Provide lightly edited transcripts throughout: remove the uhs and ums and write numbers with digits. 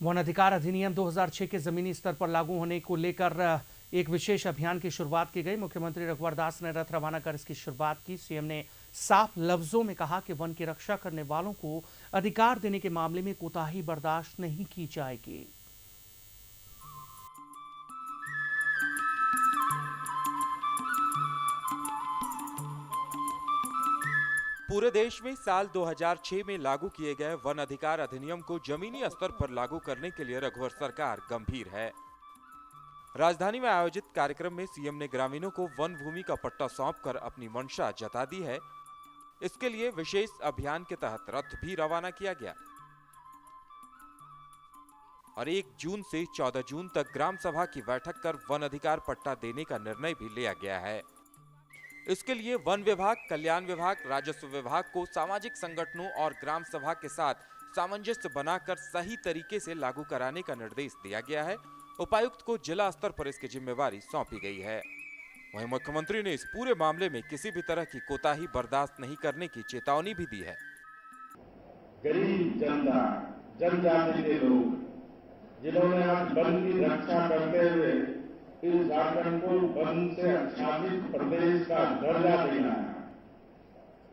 One अधिकार अधिनियम 2006 के जमीनी स्तर पर लागू होने को लेकर एक विशेष अभियान की शुरुआत की गई। मुख्यमंत्री रघुवर दास ने रथ रवाना कर इसकी शुरुआत की। सीएम ने साफ लफ्जों में कहा कि वन की रक्षा करने वालों को अधिकार देने के मामले में कोताही बर्दाश्त नहीं की जाएगी। पूरे देश में साल 2006 में लागू किए गए वन अधिकार अधिनियम को जमीनी स्तर पर लागू करने के लिए रघुवर सरकार गंभीर है। राजधानी में आयोजित कार्यक्रम में सीएम ने ग्रामीणों को वन भूमि का पट्टा सौंपकर अपनी मंशा जता दी है। इसके लिए विशेष अभियान के तहत रथ भी रवाना किया गया और 1 जून से 14 जून तक ग्राम सभा की बैठक कर वन अधिकार पट्टा देने का निर्णय भी लिया गया है। इसके लिए वन विभाग, कल्याण विभाग, राजस्व विभाग को सामाजिक संगठनों और ग्राम सभा के साथ सामंजस्य बनाकर सही तरीके से लागू कराने का निर्देश दिया गया है। उपायुक्त को जिला स्तर पर इसकी जिम्मेवारी सौंपी गई है। वहीं मुख्यमंत्री ने इस पूरे मामले में किसी भी तरह की कोताही बर्दाश्त नहीं करने की चेतावनी भी दी है। गरीब जनता, जनजाति के लोग जिन्होंने आज वन की रक्षा करते हुए इस झारखंड को वन से आच्छादित प्रदेश का दर्जा देना है,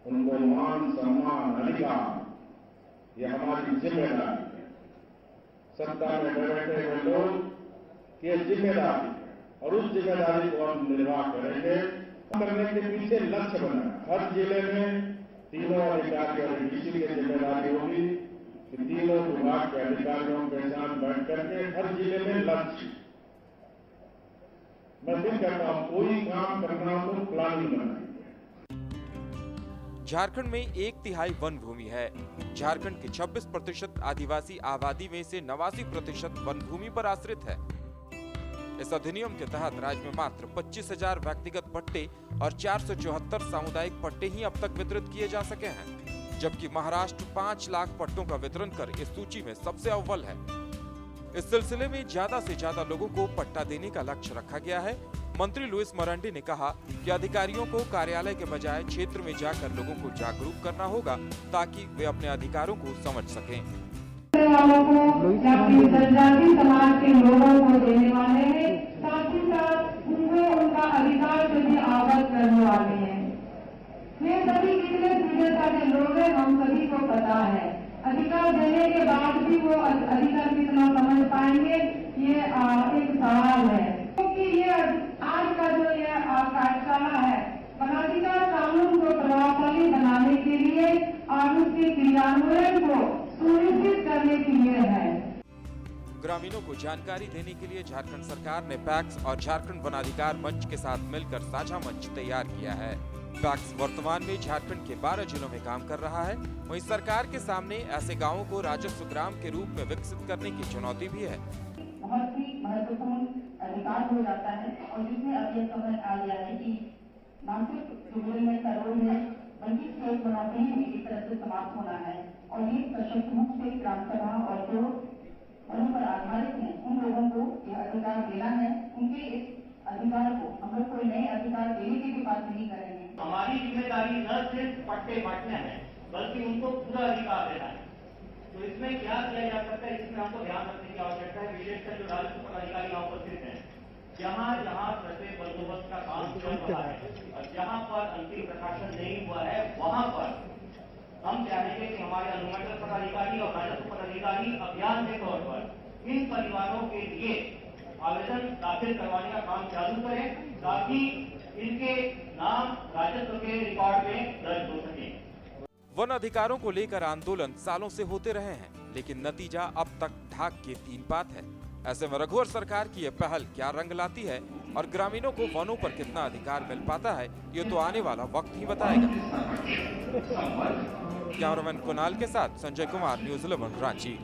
उनको मान सम्मान अधिकार ये हमारी जिम्मेदारी है। सत्ता में बैठे हुए लोग ये जिम्मेदारी है और उस जिम्मेदारी को हम निर्वाह करेंगे। करने के पीछे लक्ष्य बना हर जिले में तीनों अधिकारी और डीसी की जिम्मेदारी होगी कि तीनों विभाग के अधिकारियों के साथ बैठ करके हर जिले में लक्ष्य मैं फिर कहता हूं, कोई काम करना हो तो प्लानिंग बनाएंगे। झारखंड में 1/3 वन भूमि है। झारखंड की 26% आदिवासी आबादी में से 89% वन भूमि पर आश्रित है। इस अधिनियम के तहत राज्य में मात्र 25,000 व्यक्तिगत पट्टे और 474 सामुदायिक पट्टे ही अब तक वितरित किए जा सके हैं, जबकि महाराष्ट्र 5 लाख पट्टों का वितरण कर इस सूची में सबसे अव्वल है। इस सिलसिले में ज्यादा से ज्यादा लोगों को पट्टा देने का लक्ष्य रखा गया है। मंत्री लुइस मरांडी ने कहा कि अधिकारियों को कार्यालय के बजाय क्षेत्र में जाकर लोगों को जागरूक करना होगा ताकि वे अपने अधिकारों को समझ सकें। जनजाति समाज के लोगों को देने वाले हैं, साथ ही साथ उनको उनका अधिकार से भी अवगत करने वाले हैं। ये सभी कितने सीधे के लोग हैं, हम सभी को पता है। अधिकार देने के बाद भी वो अधिकार कितना समझ पाएंगे, ये एक सवाल है। क्योंकि ये आज का जो ये कार्यशाला है वनाधिकार कानून को प्रभावशाली बनाने के लिए और उसके क्रियान्वयन को सुनिश्चित करने के लिए है। ग्रामीणों को जानकारी देने के लिए झारखंड सरकार ने पैक्स और झारखंड वनाधिकार मंच के साथ मिलकर साझा मंच तैयार किया है। पैक्स वर्तमान में झारखंड के 12 जिलों में काम कर रहा है। वहीं सरकार के सामने ऐसे गांवों को राजस्व ग्राम के रूप में विकसित करने की चुनौती भी है। बहुत ही महत्वपूर्ण अधिकार हो जाता है और जिसमें अब यह समझ आ गया है कि मानसिक में करोड़ में वंचित खेल बनाते ही एक तरह से समाप्त होना है और ये सशक्त रूप से ग्राम सभा और जो वनों पर आधारित है उन लोगों को यह अधिकार देना है। उनके इस अधिकार को हम लोग कोई नए अधिकार देने की भी बात नहीं करेंगे। हमारी जिम्मेदारी न सिर्फ पट्टे बांटने हैं बल्कि उनको पूरा अधिकार देना है। तो इसमें क्या किया जा सकता है, इसमें हमको ध्यान रखने की आवश्यकता है। विशेषकर जो राजस्व पदाधिकारी यहाँ उपस्थित हैं, जहाँ जहाँ सतह बंदोबस्त का काम चल रहा है और जहाँ पर अंतिम प्रकाशन नहीं हुआ है वहाँ पर हम चाहेंगे कि हमारे अनुमंडल पदाधिकारी और राजस्व पदाधिकारी अभियान के तौर पर इन परिवारों के लिए आवेदन दाखिल करवाने का काम चालू करें ताकि इनके नाम राजस्व के रिकॉर्ड में दर्ज हो सके। वन अधिकारों को लेकर आंदोलन सालों से होते रहे हैं, लेकिन नतीजा अब तक ढाक के 3 बात है। ऐसे में रघुवर सरकार की यह पहल क्या रंग लाती है और ग्रामीणों को वनों पर कितना अधिकार मिल पाता है, ये तो आने वाला वक्त ही बताएगा। कैमरामैन कुणाल के साथ संजय कुमार, न्यूज़ 11 रांची।